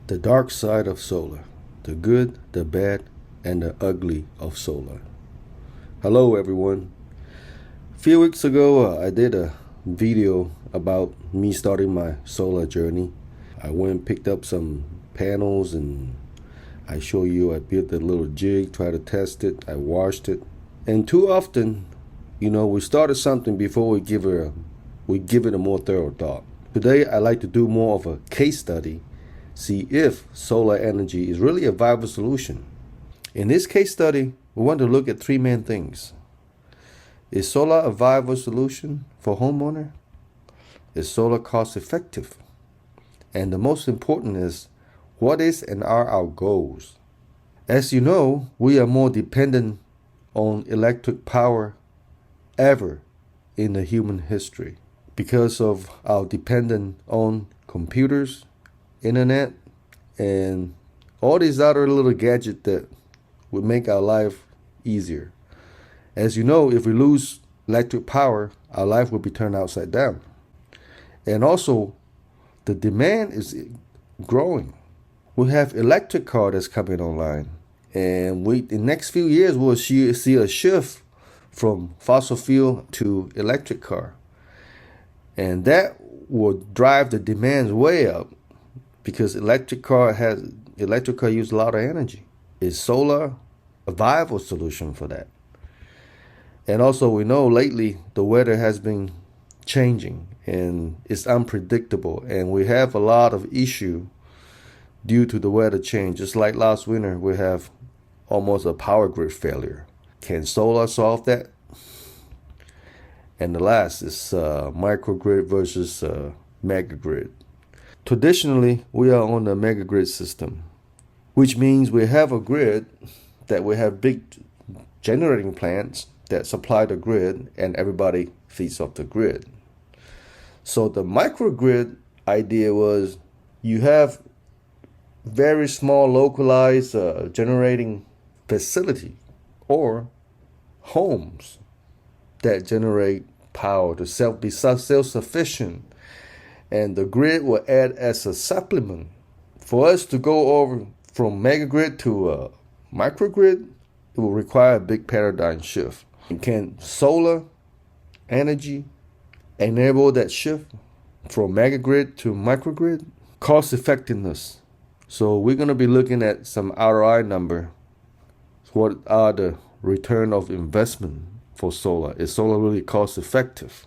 The dark side of solar, the good, the bad, and the ugly of solar. Hello everyone. A few weeks ago I did a video about me starting my solar journey. I went and picked up some panels and I show you I built a little jig, try to test it, I washed it. And too often, we started something before we give it a more thorough thought. Today I like to do more of a case study, see if solar energy is really a viable solution. In this case study, we want to look at three main things. Is solar a viable solution for homeowner? Is solar cost effective? And the most important is, what is and are our goals? As you know, we are more dependent on electric power ever in the human history because of our dependence on computers, internet, and all these other little gadgets that would make our life easier. As you know, if we lose electric power, our life will be turned upside down. And also, the demand is growing. We have electric car that's coming online. And in the next few years, we'll see a shift from fossil fuel to electric car. And that will drive the demands way up because electric car use a lot of energy. Is solar a viable solution for that? And also, we know lately the weather has been changing and it's unpredictable, and we have a lot of issue due to the weather change. Just like last winter, we have almost a power grid failure. Can solar solve that? And the last is microgrid versus megagrid. Traditionally, we are on the megagrid system, which means we have a grid that we have big generating plants that supply the grid and everybody feeds off the grid. So the microgrid idea was you have very small localized generating facility or homes that generate power to be self-sufficient, and the grid will add as a supplement. For us to go over from megagrid to microgrid, it will require a big paradigm shift. Can solar energy enable that shift from megagrid to microgrid? Cost effectiveness. So we're going to be looking at some ROI number. What are the return of investment for solar? Is solar really cost effective?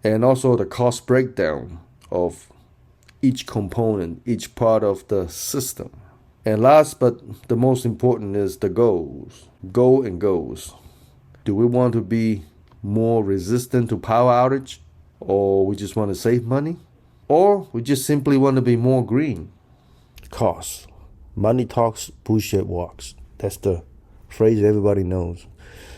And also the cost breakdown of each component, each part of the system. And last but the most important is the goals. Goals. Do we want to be more resistant to power outage? Or we just want to save money? Or we just simply want to be more green? Cost. Money talks, bullshit walks. That's the phrase everybody knows.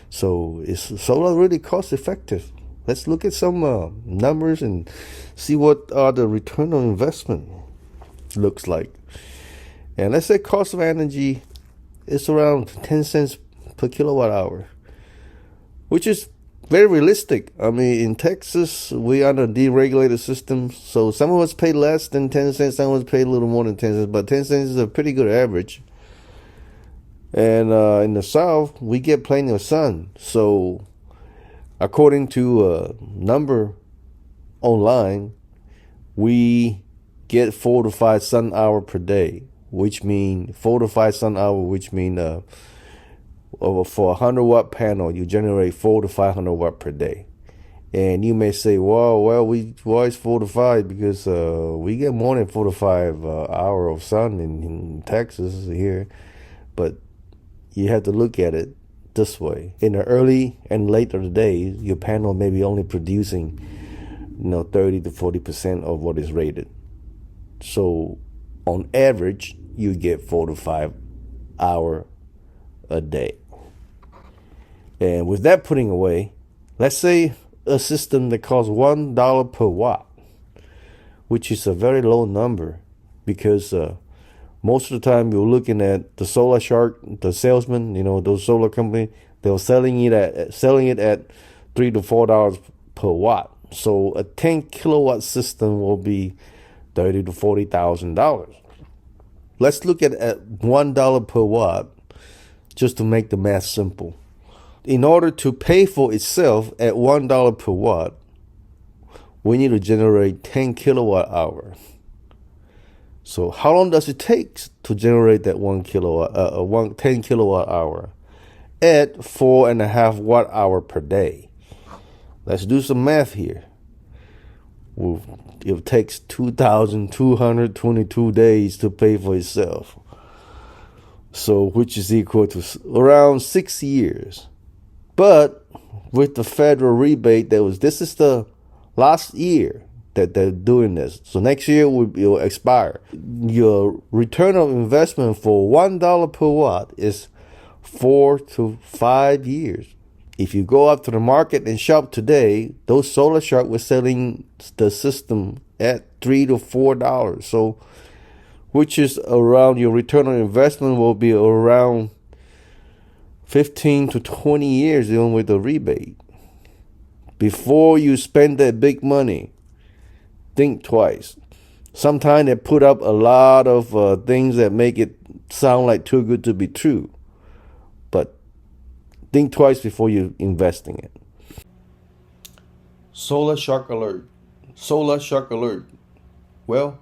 So is solar really cost effective? Let's look at some numbers and see what are the return on investment looks like. And let's say cost of energy is around 10 cents per kilowatt hour, which is very realistic. I mean, in Texas, we are on a deregulated system, so some of us pay less than 10 cents, some of us pay a little more than 10 cents, but 10 cents is a pretty good average. And in the South, we get plenty of sun. So according to a number online, we get 4 to 5 sun hour per day, which mean 4 to 5 sun hour, which mean for a 100-watt panel, you generate 4 to 500 watt per day. And you may say, well, why is 4 to 5? Because we get more than 4 to 5 hour of sun in Texas here. But you have to look at it this way. In the early and later days, your panel may be only producing 30 to 40% of what is rated. So on average, you get 4 to 5 hour a day. And with that putting away, let's say a system that costs $1 per watt, which is a very low number because most of the time you're looking at the Solar Shark, the salesman, those solar companies, they're selling it at $3 to $4 per watt. So a 10 kilowatt system will be the $30,000 to $40,000. Let's look at $1 per watt, just to make the math simple. In order to pay for itself at $1 per watt, we need to generate 10 kilowatt hour. So how long does it take to generate that 10 kilowatt hour at 4.5 watt hour per day? Let's do some math here. It takes 2,222 days to pay for itself. So which is equal to around 6 years. But with the federal rebate, this is the last year that they're doing this. So next year it will expire. Your return on investment for $1 per watt is 4 to 5 years. If you go up to the market and shop today, those Solar Shark were selling the system at $3 to $4. So which is around, your return on investment will be around 15 to 20 years even with the rebate. Before you spend that big money, think twice. Sometimes they put up a lot of things that make it sound like too good to be true. But think twice before you invest in it. Solar Shark Alert. Solar Shark Alert. Well,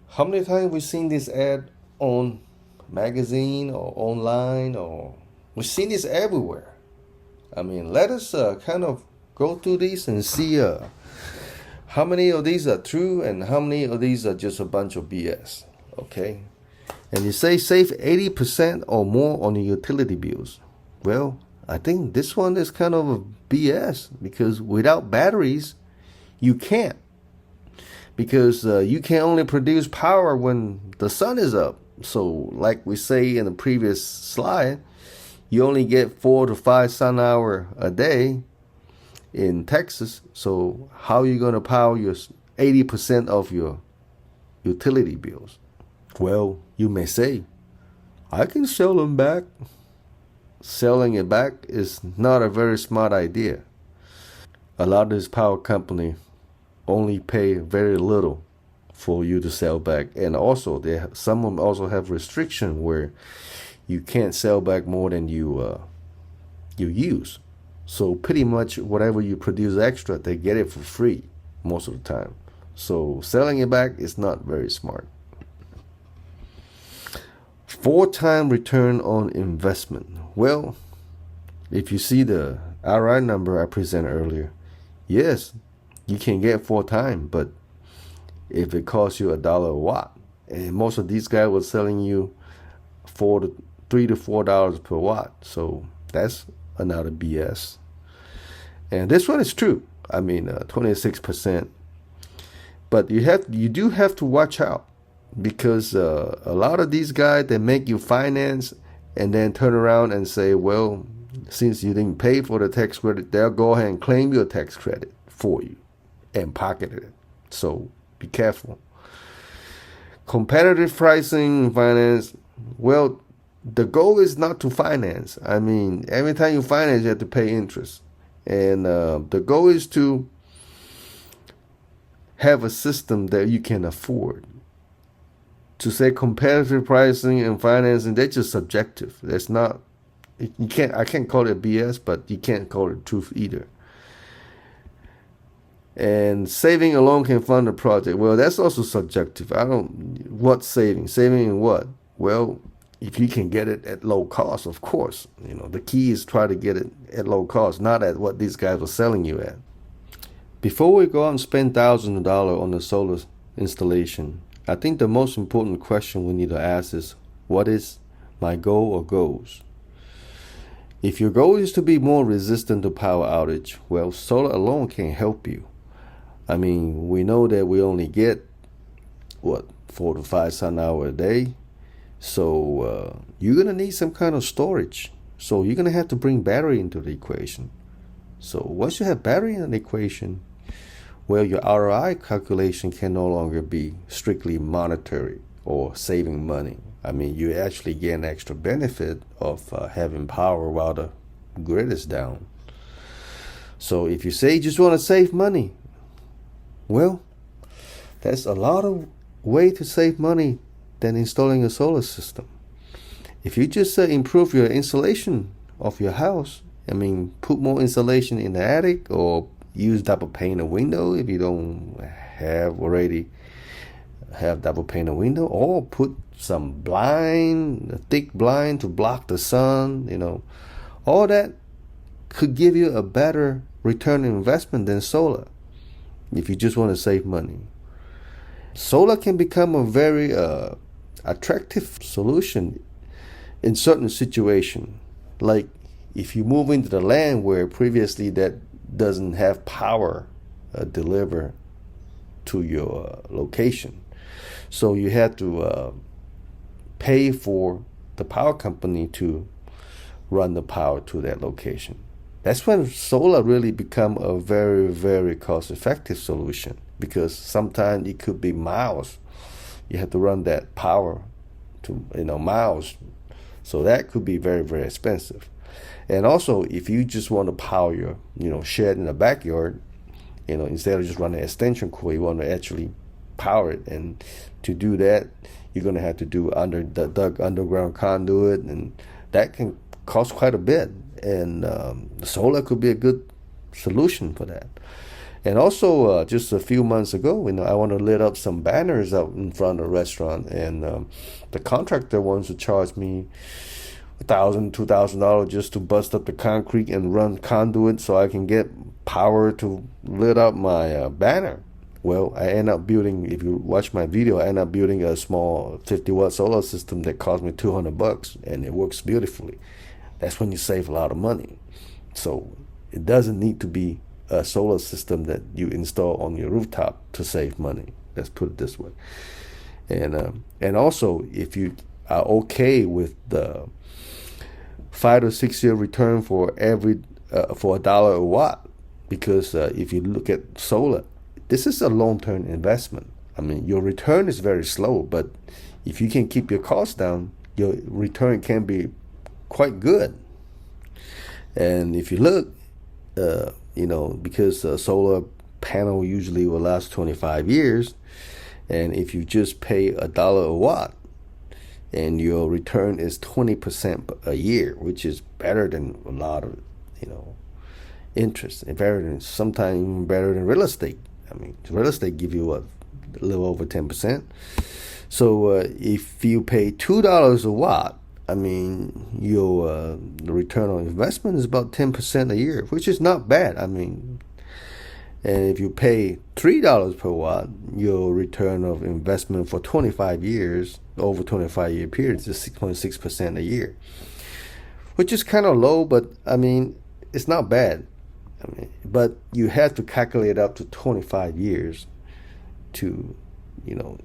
how many times we've seen this ad on magazine or online, or we've seen this everywhere? I mean, let us kind of go through these and see how many of these are true and how many of these are just a bunch of BS. Okay? And you say save 80% or more on your utility bills. Well, I think this one is kind of a BS, because without batteries, you can't. Because you can only produce power when the sun is up. So like we say in the previous slide, you only get 4 to 5 sun hours a day in Texas. So how are you going to power your 80% of your utility bills? Well, you may say, I can sell them back. Selling it back is not a very smart idea. A lot of this power company only pay very little for you to sell back, and also some of them also have restriction where you can't sell back more than you use. So pretty much whatever you produce extra, they get it for free most of the time. So selling it back is not very smart. 4-time return on investment. Well, if you see the RI number I presented earlier, yes, you can get 4 times, but if it costs you $1 a watt, and most of these guys were selling you $3 to $4 per watt, so that's another BS. And this one is true. I mean, 26%. But you do have to watch out, because a lot of these guys, they make you finance and then turn around and say, well, since you didn't pay for the tax credit, they'll go ahead and claim your tax credit for you and pocket it. So be careful. Competitive pricing, finance. Well, the goal is not to finance. I mean, every time you finance, you have to pay interest. And the goal is to have a system that you can afford. To say competitive pricing and financing, they're just subjective. That's not, I can't call it BS, but you can't call it truth either. And saving alone can fund a project. Well, that's also subjective. What's saving? Saving in what? Well, if you can get it at low cost, of course. The key is try to get it at low cost, not at what these guys are selling you at. Before we go out and spend thousands of dollars on the solar installation, I think the most important question we need to ask is, what is my goal or goals? If your goal is to be more resistant to power outage, well, solar alone can help you. I mean, we know that we only get, 4 to 5 sun hours a day. So you're going to need some kind of storage. So you're going to have to bring battery into the equation. So once you have battery in the equation, well, your ROI calculation can no longer be strictly monetary or saving money. I mean, you actually get an extra benefit of having power while the grid is down. So if you say you just want to save money, well, There's a lot of way to save money than installing a solar system. If you just improve your insulation of your house, put more insulation in the attic, or use double pane a window if you don't already have double pane a window, or put some blind, a thick blind to block the sun, all that could give you a better return on investment than solar if you just want to save money. Solar can become a very attractive solution in certain situations, like if you move into the land where previously that doesn't have power delivered to your location. So you have to pay for the power company to run the power to that location. That's when solar really become a very, very cost-effective solution, because sometimes it could be miles. You have to run that power to miles. So that could be very, very expensive. And also, if you just want to power your shed in the backyard, instead of just running an extension cord, you want to actually power it. And to do that, you're going to have to do dug underground conduit, and that can cost quite a bit. And the solar could be a good solution for that. And also, just a few months ago, I want to lit up some banners out in front of the restaurant, and the contractor wants to charge me $1,000, $2,000 just to bust up the concrete and run conduit so I can get power to lit up my banner. Well, I end up building, if you watch my video, I end up building a small 50-watt solar system that cost me $200, and it works beautifully. That's when you save a lot of money. So it doesn't need to be a solar system that you install on your rooftop to save money. Let's put it this way. And also, if you are okay with the 5 to 6 year return for $1 a watt, because if you look at solar, this is a long-term investment. Your return is very slow, but if you can keep your costs down, your return can be quite good. And if you look, because a solar panel usually will last 25 years, and if you just pay $1 a watt, and your return is 20% a year, which is better than a lot of, interest, and sometimes even better than real estate. Real estate give you a little over 10%. So if you pay $2 a watt, your return on investment is about 10% a year, which is not bad. And if you pay $3 per watt, your return of investment for 25 years, over 25-year periods, is 6.6% a year, which is kind of low, but it's not bad. But you have to calculate up to 25 years to,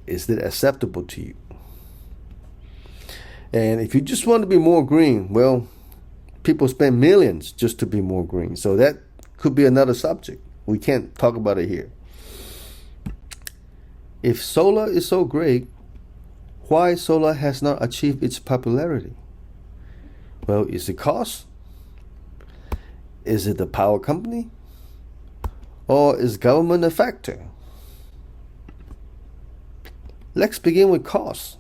is it acceptable to you? And if you just want to be more green, well, people spend millions just to be more green. So that could be another subject. We can't talk about it here. If solar is so great, why solar has not achieved its popularity? Well, is it cost? Is it the power company? Or is government a factor? Let's begin with cost.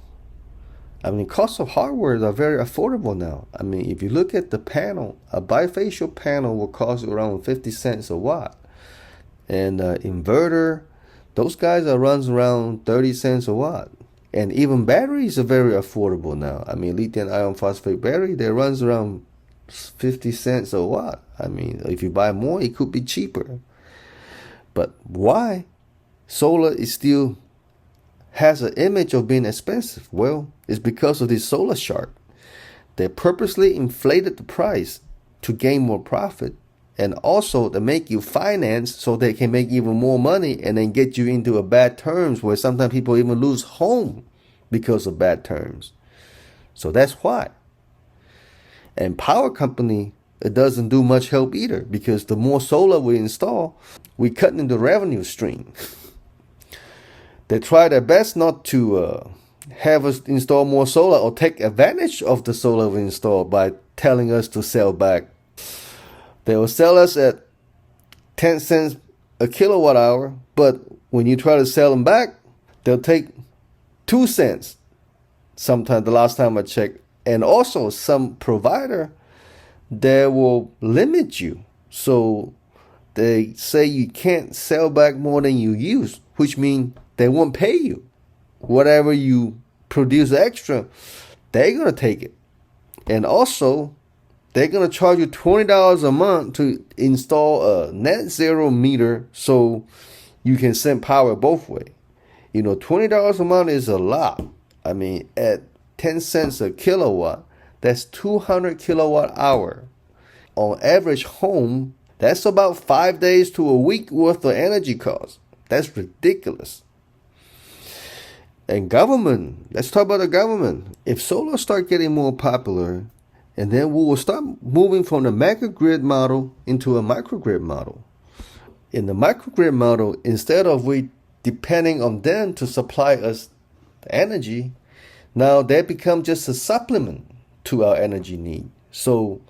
Costs of hardware are very affordable now. If you look at the panel, a bifacial panel will cost around 50 cents a watt. And inverter, those guys runs around 30 cents a watt. And even batteries are very affordable now. Lithium iron phosphate battery, they runs around 50 cents a watt. If you buy more, it could be cheaper. But why solar is still has an image of being expensive? Well, it's because of this solar shark. They purposely inflated the price to gain more profit, and also to make you finance so they can make even more money and then get you into a bad terms where sometimes people even lose home because of bad terms. So that's why. And power company, it doesn't do much help either, because the more solar we install, we cut into revenue stream. They try their best not to have us install more solar or take advantage of the solar we install by telling us to sell back. They will sell us at 10 cents a kilowatt hour, but when you try to sell them back, they'll take 2 cents. Sometimes the last time I checked, and also some provider that will limit you. So they say you can't sell back more than you use, which means they won't pay you. Whatever you produce extra, they're going to take it. And also, they're going to charge you $20 a month to install a net zero meter so you can send power both ways. $20 a month is a lot. I mean, at 10 cents a kilowatt, that's 200 kilowatt hour. On average home, that's about 5 days to a week worth of energy costs. That's ridiculous. And government, let's talk about the government. If solar start getting more popular, and then we will start moving from the microgrid model into a microgrid model. In the microgrid model, instead of we depending on them to supply us energy, now they become just a supplement to our energy need. So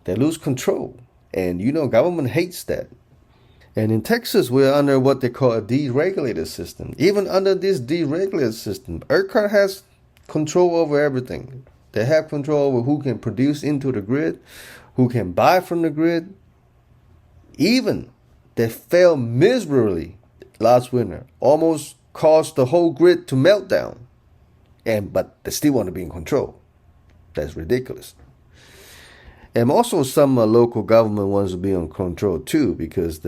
they lose control. And government hates that. And in Texas, we're under what they call a deregulated system. Even under this deregulated system, ERCOT has control over everything. They have control over who can produce into the grid, who can buy from the grid. Even they failed miserably last winter, almost caused the whole grid to melt down. But they still want to be in control. That's ridiculous. And also some local government wants to be in control too, because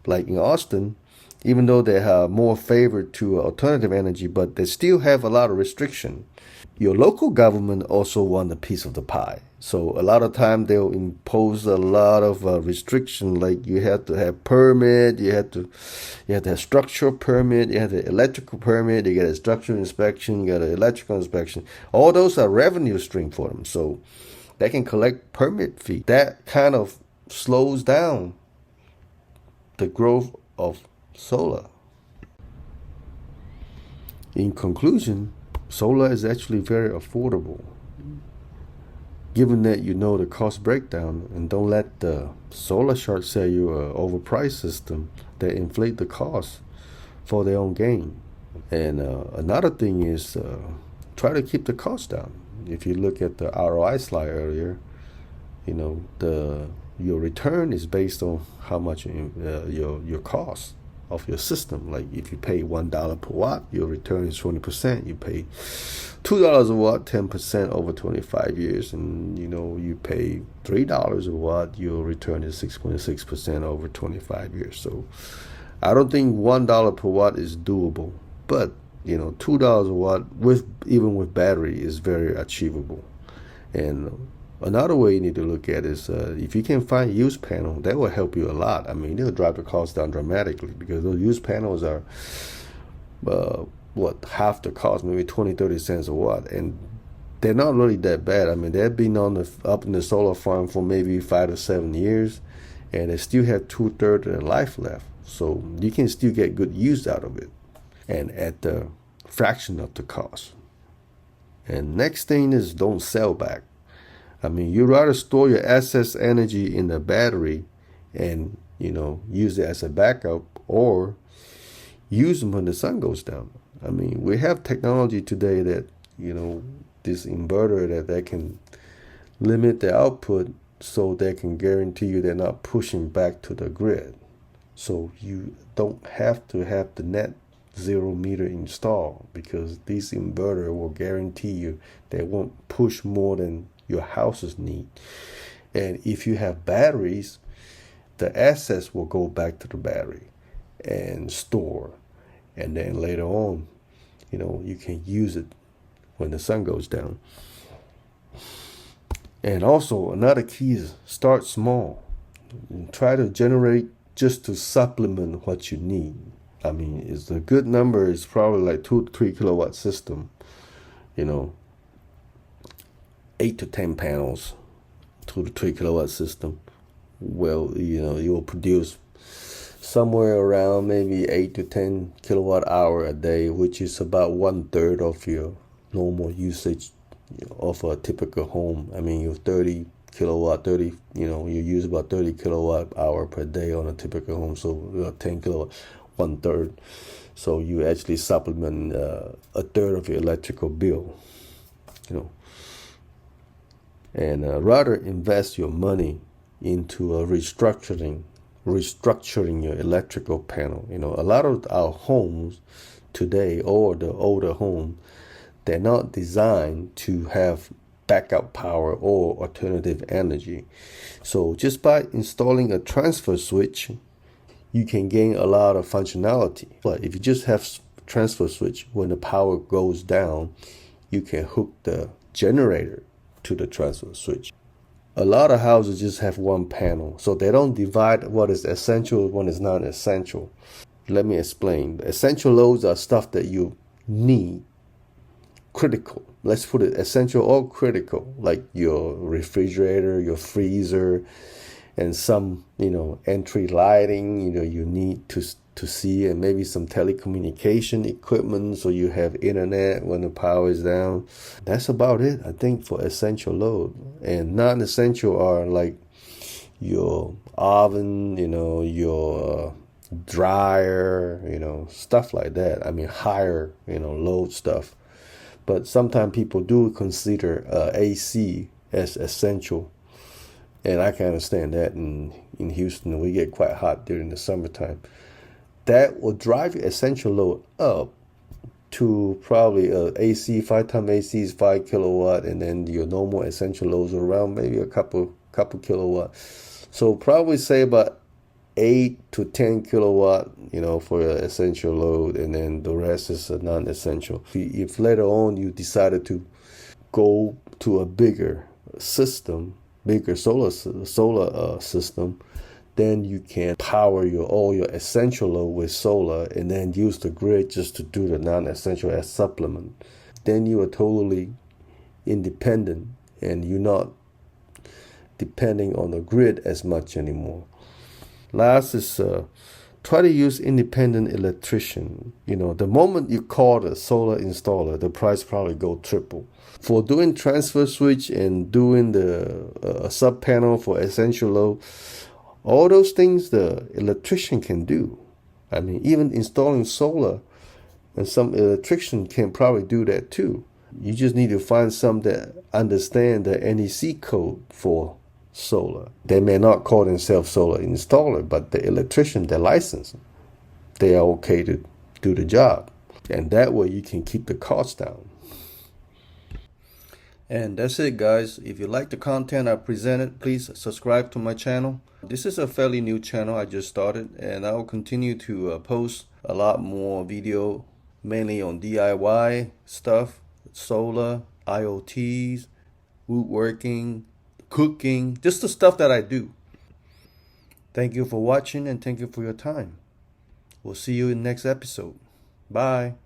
like in Austin, even though they are more favored to alternative energy, but they still have a lot of restriction. Your local government also want a piece of the pie. So a lot of time they'll impose a lot of restriction, like you have to have permit, you have to have structural permit, you have the electrical permit, you get a structural inspection, you get an electrical inspection. All those are revenue stream for them. So they can collect permit fee. That kind of slows down the growth of solar. In conclusion, solar is actually very affordable, given that you know the cost breakdown, and don't let the solar shark sell you an overpriced system that inflate the cost for their own gain. And another thing is try to keep the cost down. If you look at the ROI slide earlier, your return is based on how much your cost of your system. Like if you pay $1 per watt, your return is 20%. You pay $2 a watt, 10% over 25 years, and you pay $3 a watt, your return is 6.6% over 25 years. So I don't think $1 per watt is doable, but $2 a watt even with battery is very achievable. And another way you need to look at is if you can find used panel, that will help you a lot. I mean, it'll drive the cost down dramatically, because those used panels are half the cost, maybe 20-30 cents a watt, and they're not really that bad. I mean, they've been up in the solar farm for maybe 5 to 7 years, and they still have 2/3 of their life left. So you can still get good use out of it, and at the fraction of the cost. And next thing is, don't sell back. I mean, you'd rather store your excess energy in the battery and use it as a backup, or use them when the sun goes down. I mean, we have technology today that this inverter that they can limit the output so they can guarantee you they're not pushing back to the grid. So you don't have to have the net zero meter installed, because this inverter will guarantee you they won't push more than your house's need. And if you have batteries, the excess will go back to the battery and store, and then later on you can use it when the sun goes down. And also another key is start small and try to generate just to supplement what you need. I mean, it's a good number is probably like 2 to 3 kilowatt system, 8 to 10 panels, 2 to 3 kilowatt system. Well, you will produce somewhere around maybe 8 to 10 kilowatt hour a day, which is about 1/3 of your normal usage of a typical home. I mean, you're 30 kilowatt, you use about 30 kilowatt hour per day on a typical home. So 10 kilowatt, 1/3. So you actually supplement a third of your electrical bill, you know. And rather invest your money into a restructuring your electrical panel. You know, a lot of our homes today, or the older home, they're not designed to have backup power or alternative energy. So just by installing a transfer switch, you can gain a lot of functionality. But if you just have transfer switch, when the power goes down, you can hook the generator to the transfer switch. A lot of houses just have one panel, so they don't divide what is essential and what is not essential. Let me explain. Essential loads are stuff that you need, critical. Let's put it essential or critical, like your refrigerator, your freezer, and some, entry lighting, you need to see, and maybe some telecommunication equipment so you have internet when the power is down. That's about it, I think, for essential load. And non-essential are like your oven, your dryer, stuff like that. I mean, higher, load stuff. But sometimes people do consider AC as essential. And I can understand that in Houston, we get quite hot during the summertime. That will drive your essential load up to probably AC, 5 times AC is 5 kilowatt, and then your normal essential loads are around maybe a couple kilowatt. So probably say about 8 to 10 kilowatt, for your essential load, and then the rest is a non-essential. If later on you decided to go to a bigger system, bigger solar system, then you can power all your essential load with solar, and then use the grid just to do the non-essential as supplement. Then you are totally independent, and you're not depending on the grid as much anymore. Last is try to use independent electrician. The moment you call the solar installer, the price probably go triple. For doing transfer switch and doing the sub panel for essential load, all those things the electrician can do. I mean, even installing solar, and some electrician can probably do that too. You just need to find some that understand the NEC code for solar. They may not call themselves solar installer, but the electrician, they're licensed. They are okay to do the job. And that way you can keep the costs down. And that's it, guys. If you like the content I presented, please subscribe to my channel. This is a fairly new channel I just started, and I will continue to post a lot more video, mainly on DIY stuff, solar, IoTs, woodworking, cooking, just the stuff that I do. Thank you for watching, and thank you for your time. We'll see you in the next episode. Bye.